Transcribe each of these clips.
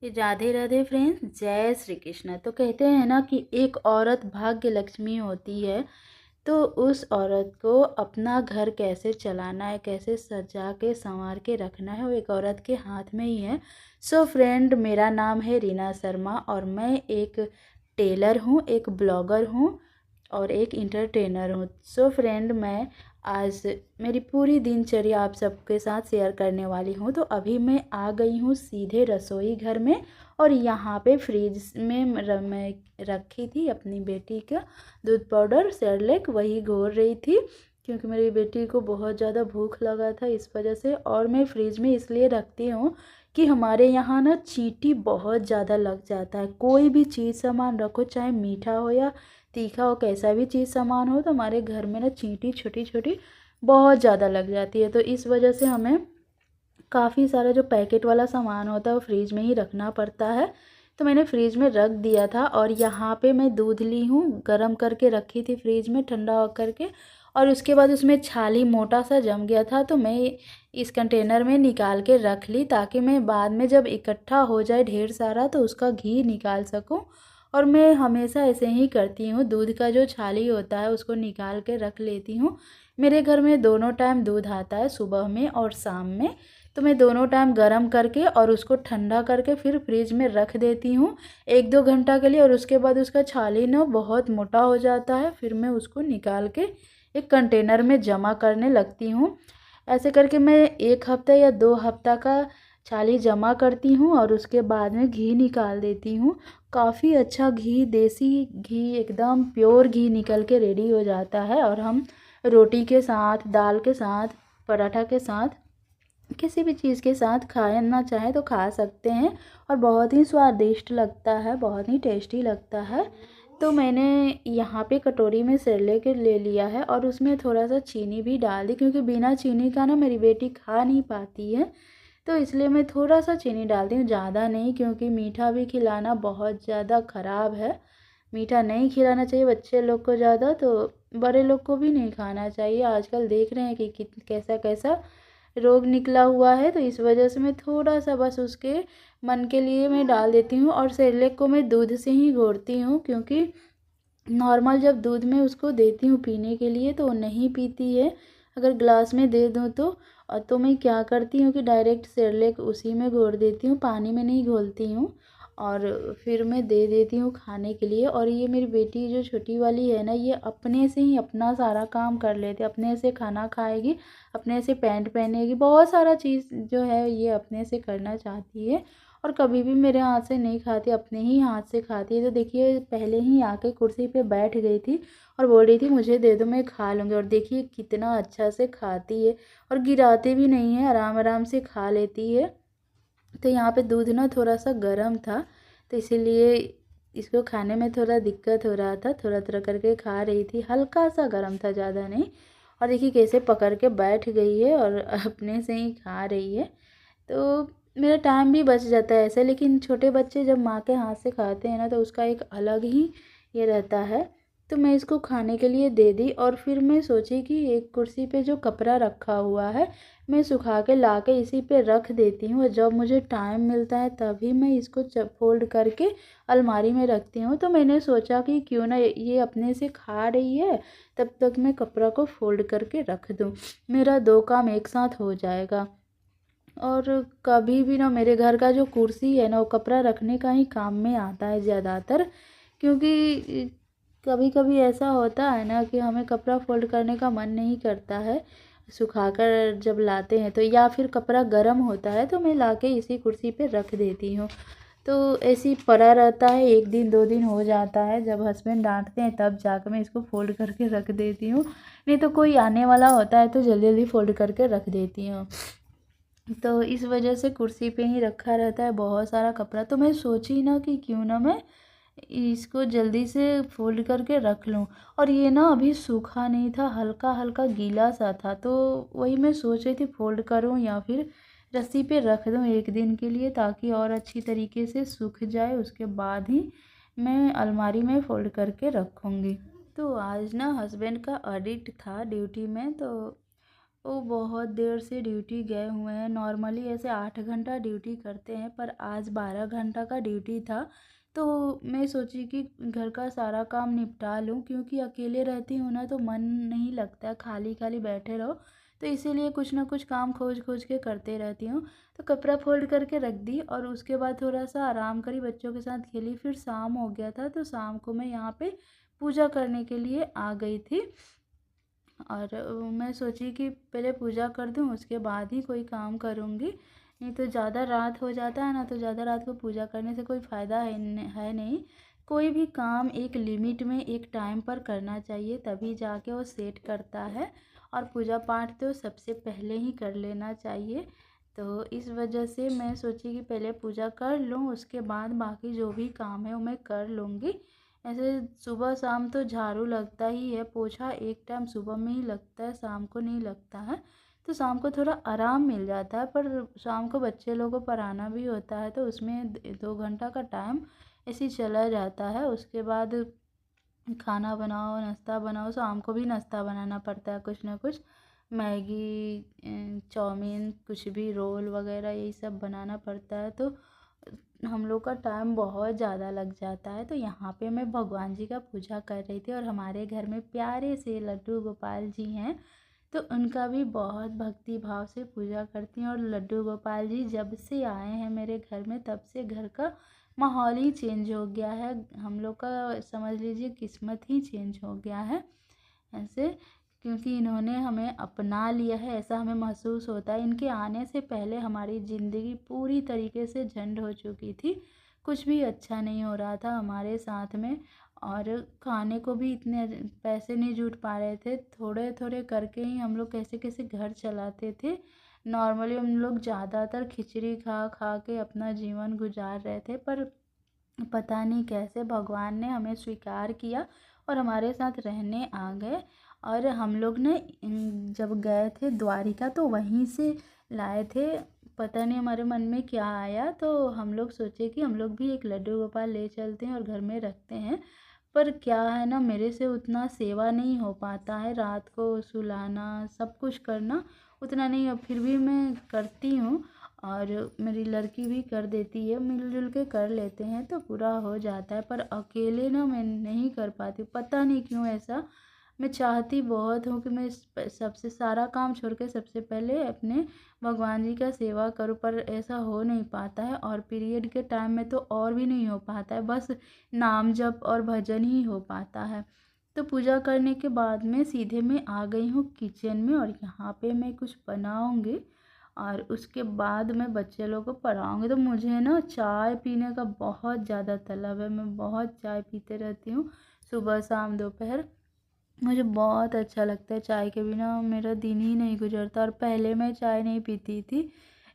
Radhe Radhe friends, जय श्री कृष्ण। तो कहते हैं ना कि एक औरत भाग्य लक्ष्मी होती है। तो उस औरत को अपना घर कैसे चलाना है, कैसे सजा के संवार के रखना है, वो एक औरत के हाथ में ही है। सो फ्रेंड, मेरा नाम है रीना शर्मा और मैं एक टेलर हूँ, एक ब्लॉगर हूँ और एक इंटरटेनर हूँ। सो फ्रेंड, मैं आज मेरी पूरी दिनचर्या आप सबके साथ शेयर करने वाली हूँ। तो अभी मैं आ गई हूँ सीधे रसोई घर में और यहाँ पे फ्रिज में मैं रखी थी अपनी बेटी का दूध पाउडर सेरेलैक, वही घोल रही थी क्योंकि मेरी बेटी को बहुत ज़्यादा भूख लगा था इस वजह से। और मैं फ्रिज में इसलिए रखती हूँ कि हमारे यहाँ ना चींटी बहुत ज़्यादा लग जाता है। कोई भी चीज़ सामान रखो, चाहे मीठा हो या तीखा हो, कैसा भी चीज़ सामान हो, तो हमारे घर में ना चींटी छोटी छोटी बहुत ज़्यादा लग जाती है। तो इस वजह से हमें काफ़ी सारा जो पैकेट वाला सामान होता है वो फ्रिज में ही रखना पड़ता है। तो मैंने फ्रिज में रख दिया था और यहाँ पे मैं दूध ली हूँ, गरम करके रखी थी फ्रिज में ठंडा हो करके। और उसके बाद उसमें छाली मोटा सा जम गया था, तो मैं इस कंटेनर में निकाल के रख ली ताकि मैं बाद में जब इकट्ठा हो जाए ढेर सारा तो उसका घी निकाल सकूँ। और मैं हमेशा ऐसे ही करती हूँ, दूध का जो छाली होता है उसको निकाल के रख लेती हूँ। मेरे घर में दोनों टाइम दूध आता है, सुबह में और शाम में। तो मैं दोनों टाइम गरम करके और उसको ठंडा करके फिर फ्रिज में रख देती हूँ 1-2 घंटा के लिए। और उसके बाद उसका छाली ना बहुत मोटा हो जाता है, फिर मैं उसको निकाल के एक कंटेनर में जमा करने लगती हूँ। ऐसे करके मैं 1 हफ्ता या 2 हफ्ता का छाली जमा करती हूँ और उसके बाद में घी निकाल देती हूँ। काफ़ी अच्छा घी, देसी घी, एकदम प्योर घी निकल के रेडी हो जाता है और हम रोटी के साथ, दाल के साथ, पराठा के साथ, किसी भी चीज़ के साथ खाना चाहे तो खा सकते हैं और बहुत ही स्वादिष्ट लगता है, बहुत ही टेस्टी लगता है। तो मैंने यहाँ पे कटोरी में सेरेलैक ले लिया है और उसमें थोड़ा सा चीनी भी डाल दी क्योंकि बिना चीनी का ना मेरी बेटी खा नहीं पाती है। तो इसलिए मैं थोड़ा सा चीनी डालती हूँ, ज़्यादा नहीं, क्योंकि मीठा भी खिलाना बहुत ज़्यादा ख़राब है। मीठा नहीं खिलाना चाहिए बच्चे लोग को ज़्यादा, तो बड़े लोग को भी नहीं खाना चाहिए। आजकल देख रहे हैं कि कैसा कैसा रोग निकला हुआ है। तो इस वजह से मैं थोड़ा सा बस उसके मन के लिए मैं डाल देती हूँ। और सेरेलैक को मैं दूध से ही घोरती हूँ क्योंकि नॉर्मल जब दूध में उसको देती हूँ पीने के लिए तो वो नहीं पीती है। अगर ग्लास में दे दूँ तो मैं क्या करती हूँ कि डायरेक्ट सेरेलैक उसी में घोर देती हूँ, पानी में नहीं घोलती हूँ। और फिर मैं दे देती हूँ खाने के लिए। और ये मेरी बेटी जो छोटी वाली है ना, ये अपने से ही अपना सारा काम कर लेती है, अपने से खाना खाएगी, अपने से पैंट पहनेगी, बहुत सारा चीज़ जो है ये अपने से करना चाहती है। और कभी भी मेरे हाथ से नहीं खाती, अपने ही हाथ से खाती है। तो देखिए, पहले ही आके कुर्सी पे बैठ गई थी और बोल रही थी मुझे दे दो, मैं खा लूँगी। और देखिए कितना अच्छा से खाती है और गिराती भी नहीं है, आराम आराम से खा लेती है। तो यहाँ पे दूध ना थोड़ा सा गर्म था, तो इसीलिए इसको खाने में थोड़ा दिक्कत हो रहा था, थोड़ा थोड़ा करके खा रही थी, हल्का सा गर्म था, ज़्यादा नहीं। और देखिए कैसे पकड़ के बैठ गई है और अपने से ही खा रही है। तो मेरा टाइम भी बच जाता है ऐसे। लेकिन छोटे बच्चे जब माँ के हाथ से खाते हैं ना तो उसका एक अलग ही ये रहता है। तो मैं इसको खाने के लिए दे दी और फिर मैं सोची कि एक कुर्सी पे जो कपड़ा रखा हुआ है मैं सुखा के ला के इसी पे रख देती हूँ, और जब मुझे टाइम मिलता है तभी मैं इसको फोल्ड करके अलमारी में रखती हूँ। तो मैंने सोचा कि क्यों ना ये अपने से खा रही है, तब तक मैं कपड़ा को फोल्ड करके रख दूँ, मेरा 2 काम एक साथ हो जाएगा। और कभी भी ना मेरे घर का जो कुर्सी है ना वो कपड़ा रखने का ही काम में आता है ज़्यादातर। क्योंकि कभी कभी ऐसा होता है ना कि हमें कपड़ा फोल्ड करने का मन नहीं करता है, सुखाकर जब लाते हैं तो, या फिर कपड़ा गर्म होता है तो मैं लाके इसी कुर्सी पे रख देती हूँ। तो ऐसे ही पड़ा रहता है, 1 दिन 2 दिन हो जाता है, जब हस्बैंड डांटते हैं तब जाकर मैं इसको फोल्ड करके रख देती हूँ, नहीं तो कोई आने वाला होता है तो जल्दी जल्दी फोल्ड करके रख देती हूँ। तो इस वजह से कुर्सी पे ही रखा रहता है बहुत सारा कपड़ा। तो मैं सोची ना कि क्यों ना मैं इसको जल्दी से फोल्ड करके रख लूँ। और ये ना अभी सूखा नहीं था, हल्का हल्का गीला सा था, तो वही मैं सोच रही थी फोल्ड करूँ या फिर रस्सी पे रख दूँ 1 दिन के लिए, ताकि और अच्छी तरीके से सूख जाए, उसके बाद ही मैं अलमारी में फोल्ड करके रखूँगी। तो आज ना हस्बैंड का ऑडिट था ड्यूटी में, तो वो बहुत देर से ड्यूटी गए हुए हैं। नॉर्मली ऐसे 8 घंटा ड्यूटी करते हैं, पर आज 12 घंटा का ड्यूटी था। तो मैं सोची कि घर का सारा काम निपटा लूँ, क्योंकि अकेले रहती हूँ ना तो मन नहीं लगता, खाली खाली बैठे रहो। तो इसीलिए कुछ ना कुछ काम खोज खोज के करते रहती हूँ। तो कपड़ा फोल्ड करके रख दी और उसके बाद थोड़ा सा आराम करी, बच्चों के साथ खेली। फिर शाम हो गया था, तो शाम को मैं यहाँ पे पूजा करने के लिए आ गई थी। और मैं सोची कि पहले पूजा कर दूं, उसके बाद ही कोई काम करूंगी। नहीं तो ज़्यादा रात हो जाता है ना, तो ज़्यादा रात को पूजा करने से कोई फ़ायदा है नहीं। कोई भी काम एक लिमिट में एक टाइम पर करना चाहिए, तभी जाके वो सेट करता है। और पूजा पाठ तो सबसे पहले ही कर लेना चाहिए। तो इस वजह से मैं सोची कि पहले पूजा कर लूँ, उसके बाद बाकी जो भी काम है वो मैं कर लूँगी। ऐसे सुबह शाम तो झाड़ू लगता ही है, पोछा एक टाइम सुबह में ही लगता है, शाम को नहीं लगता है। तो शाम को थोड़ा आराम मिल जाता है, पर शाम को बच्चे लोगों को पढ़ाना भी होता है, तो उसमें 2 घंटा का टाइम ऐसे ही चला जाता है। उसके बाद खाना बनाओ, नाश्ता बनाओ, शाम को भी नाश्ता बनाना पड़ता है कुछ ना कुछ, मैगी, चाउमीन, कुछ भी रोल वगैरह यही सब बनाना पड़ता है। तो हम लोग का टाइम बहुत ज़्यादा लग जाता है। तो यहाँ पे मैं भगवान जी का पूजा कर रही थी, और हमारे घर में प्यारे से लड्डू गोपाल जी हैं, तो उनका भी बहुत भक्ति भाव से पूजा करती हैं। और लड्डू गोपाल जी जब से आए हैं मेरे घर में, तब से घर का माहौल ही चेंज हो गया है। हम लोग का समझ लीजिए किस्मत ही चेंज हो गया है ऐसे, क्योंकि इन्होंने हमें अपना लिया है, ऐसा हमें महसूस होता है। इनके आने से पहले हमारी ज़िंदगी पूरी तरीके से झंड हो चुकी थी, कुछ भी अच्छा नहीं हो रहा था हमारे साथ में। और खाने को भी इतने पैसे नहीं जुट पा रहे थे, थोड़े थोड़े करके ही हम लोग कैसे कैसे घर चलाते थे। नॉर्मली हम लोग ज़्यादातर खिचड़ी खा खा के अपना जीवन गुजार रहे थे, पर पता नहीं कैसे भगवान ने हमें स्वीकार किया और हमारे साथ रहने आ गए। और हम लोग ने जब गए थे द्वारिका, तो वहीं से लाए थे। पता नहीं हमारे मन में क्या आया, तो हम लोग सोचे कि हम लोग भी एक लड्डू गोपाल ले चलते हैं और घर में रखते हैं। पर क्या है ना, मेरे से उतना सेवा नहीं हो पाता है, रात को सुलाना सब कुछ करना उतना नहीं है, फिर भी मैं करती हूँ। और मेरी लड़की भी कर देती है, मिलजुल के कर लेते हैं तो पूरा हो जाता है। पर अकेले ना मैं नहीं कर पाती, पता नहीं क्यों ऐसा। मैं चाहती बहुत हूँ कि मैं सबसे सारा काम छोड़ के सबसे पहले अपने भगवान जी का सेवा करूँ, पर ऐसा हो नहीं पाता है। और पीरियड के टाइम में तो और भी नहीं हो पाता है, बस नाम जप और भजन ही हो पाता है। तो पूजा करने के बाद में सीधे मैं आ गई हूँ किचन में, और यहाँ पे मैं कुछ बनाऊँगी और उसके बाद मैं बच्चे लोग को पढ़ाऊँगी। तो मुझे ना चाय पीने का बहुत ज़्यादा तलब है, मैं बहुत चाय पीते रहती हूँ, सुबह शाम दोपहर। मुझे बहुत अच्छा लगता है, चाय के बिना मेरा दिन ही नहीं गुजरता। और पहले मैं चाय नहीं पीती थी,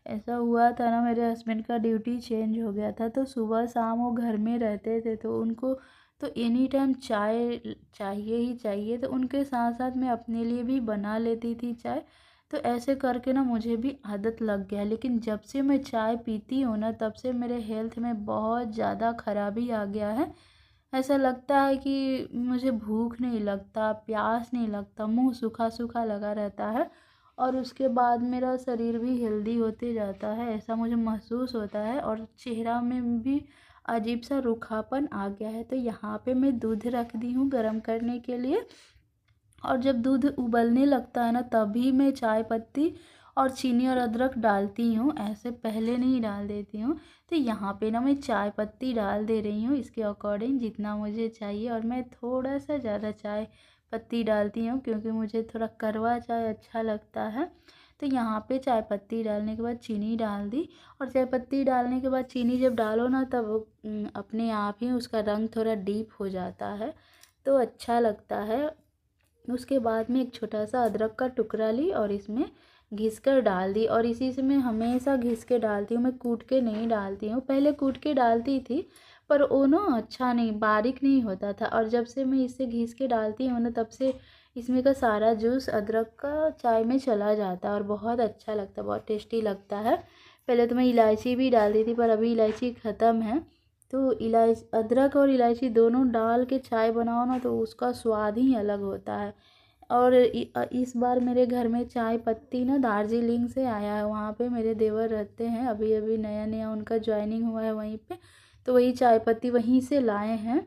ऐसा हुआ था ना, मेरे हस्बैंड का ड्यूटी चेंज हो गया था, तो सुबह शाम वो घर में रहते थे, तो उनको तो एनी टाइम चाय चाहिए ही चाहिए। तो उनके साथ साथ मैं अपने लिए भी बना लेती थी चाय। तो ऐसे करके ना मुझे भी आदत लग गया। लेकिन जब से मैं चाय पीती हूँ ना, तब से मेरे हेल्थ में बहुत ज़्यादा खराबी आ गया है। ऐसा लगता है कि मुझे भूख नहीं लगता, प्यास नहीं लगता, मुंह सूखा सूखा लगा रहता है। और उसके बाद मेरा शरीर भी हेल्दी होते जाता है, ऐसा मुझे महसूस होता है। और चेहरा में भी अजीब सा रूखापन आ गया है। तो यहाँ पे मैं दूध रख दी हूँ गर्म करने के लिए, और जब दूध उबलने लगता है ना, तभी मैं चाय पत्ती और चीनी और अदरक डालती हूँ, ऐसे पहले नहीं डाल देती हूँ। तो यहाँ पे ना मैं चाय पत्ती डाल दे रही हूँ इसके अकॉर्डिंग जितना मुझे चाहिए, और मैं थोड़ा सा ज़्यादा चाय पत्ती डालती हूँ क्योंकि मुझे थोड़ा कड़वा चाय अच्छा लगता है। तो यहाँ पे चाय पत्ती डालने के बाद चीनी डाल दी, और चाय पत्ती डालने के बाद चीनी जब डालो ना, तब अपने आप ही उसका रंग थोड़ा डीप हो जाता है, तो अच्छा लगता है। उसके बाद में एक छोटा सा अदरक का टुकड़ा ली और इसमें घिस कर डाल दी, और इसी से मैं हमेशा घिस के डालती हूँ, मैं कूट के नहीं डालती हूँ। पहले कूट के डालती थी, पर वो ना अच्छा नहीं, बारीक नहीं होता था। और जब से मैं इसे घिस के डालती हूँ ना, तब से इसमें का सारा जूस अदरक का चाय में चला जाता है और बहुत अच्छा लगता है, बहुत टेस्टी लगता है। पहले तो मैं इलायची भी डालती थी, पर अभी इलायची ख़त्म है। तो अदरक और इलायची दोनों डाल के चाय बनाओ ना, तो उसका स्वाद ही अलग होता है। और इस बार मेरे घर में चाय पत्ती ना दार्जिलिंग से आया है। वहाँ पे मेरे देवर रहते हैं, अभी अभी नया नया उनका ज्वाइनिंग हुआ है वहीं पे, तो वही चाय पत्ती वहीं से लाए हैं।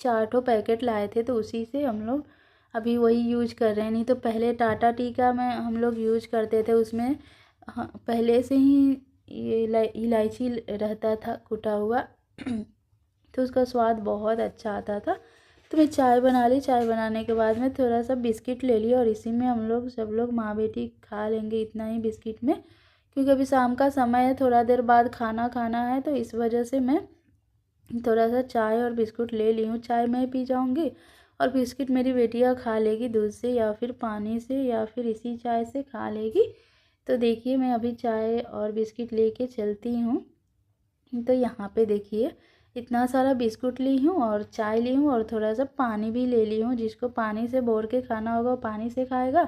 4 ठो पैकेट लाए थे, तो उसी से हम लोग अभी वही यूज कर रहे हैं। नहीं तो पहले टाटा टी का मैं हम लोग यूज करते थे, उसमें हाँ पहले से ही ये इलायची रहता था कुटा हुआ तो उसका स्वाद बहुत अच्छा आता था। तो मैं चाय बना ली, चाय बनाने के बाद में थोड़ा सा बिस्किट ले लिया और इसी में हम लोग सब लोग माँ बेटी खा लेंगे इतना ही बिस्किट में, क्योंकि अभी शाम का समय है, थोड़ा देर बाद खाना खाना है, तो इस वजह से मैं थोड़ा सा चाय और बिस्कुट ले ली हूँ। चाय मैं पी जाऊँगी और बिस्किट मेरी बेटियाँ खा लेगी दूध से या फिर पानी से या फिर इसी चाय से खा लेगी। तो देखिए मैं अभी चाय और बिस्किट लेके चलती हूँ। तो यहाँ पे देखिए इतना सारा बिस्कुट ली हूँ और चाय ली हूँ और थोड़ा सा पानी भी ले ली हूँ। जिसको पानी से बोर के खाना होगा वो पानी से खाएगा,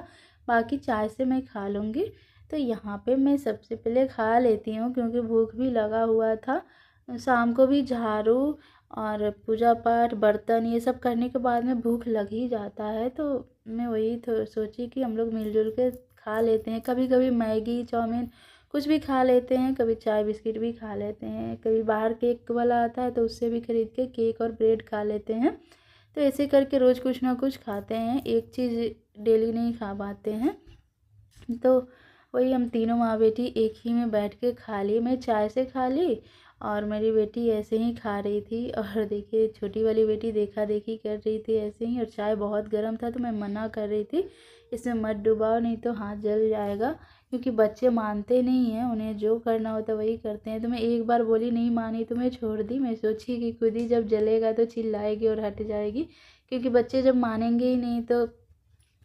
बाकी चाय से मैं खा लूँगी। तो यहाँ पे मैं सबसे पहले खा लेती हूँ क्योंकि भूख भी लगा हुआ था। शाम को भी झाड़ू और पूजा पाठ बर्तन ये सब करने के बाद में भूख लग ही जाता है, तो मैं वही तो सोची कि हम लोग मिलजुल के खा लेते हैं। कभी कभी मैगी चाउमीन कुछ भी खा लेते हैं, कभी चाय बिस्किट भी खा लेते हैं, कभी बाहर केक वाला आता है तो उससे भी खरीद के केक और ब्रेड खा लेते हैं। तो ऐसे करके रोज़ कुछ ना कुछ खाते हैं, एक चीज़ डेली नहीं खा पाते हैं। तो वही हम तीनों माँ बेटी एक ही में बैठ के खा ली। मैं चाय से खा ली और मेरी बेटी ऐसे ही खा रही थी। और देखिए छोटी वाली बेटी देखा देखी कर रही थी ऐसे ही, और चाय बहुत गर्म था तो मैं मना कर रही थी इसमें मत डुबाओ नहीं तो हाथ जल जाएगा, क्योंकि बच्चे मानते नहीं हैं, उन्हें जो करना होता है वही करते हैं। तो मैं एक बार बोली नहीं मानी तो मैं छोड़ दी। मैं सोची कि खुद ही जब जलेगा तो चिल्लाएगी और हट जाएगी, क्योंकि बच्चे जब मानेंगे ही नहीं तो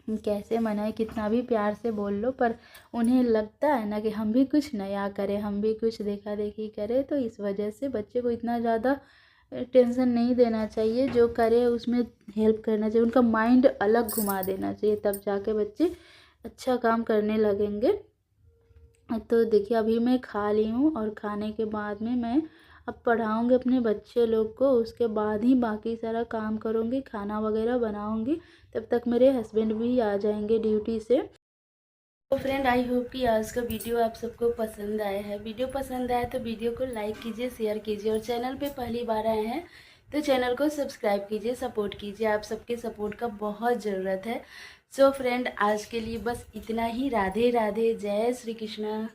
कैसे मनाए, कितना भी प्यार से बोल लो, पर उन्हें लगता है ना कि हम भी कुछ नया करें, हम भी कुछ देखा देखी करें। तो इस वजह से बच्चे को इतना ज़्यादा टेंशन नहीं देना चाहिए, जो करे उसमें हेल्प करना चाहिए, उनका माइंड अलग घुमा देना चाहिए, तब जाके बच्चे अच्छा काम करने लगेंगे। तो देखिए अभी मैं खा ली हूँ और खाने के बाद में मैं अब पढ़ाऊँगी अपने बच्चे लोग को, उसके बाद ही बाकी सारा काम करूँगी, खाना वगैरह बनाऊँगी। तब तक मेरे हस्बैंड भी आ जाएंगे ड्यूटी से। तो फ्रेंड आई होप कि आज का वीडियो आप सबको पसंद आया है। वीडियो पसंद आया तो वीडियो को लाइक कीजिए, शेयर कीजिए, और चैनल पे पहली बार आए हैं तो चैनल को सब्सक्राइब कीजिए, सपोर्ट कीजिए। आप सबके सपोर्ट का बहुत ज़रूरत है। सो फ्रेंड आज के लिए बस इतना ही। राधे राधे, जय श्री कृष्णा।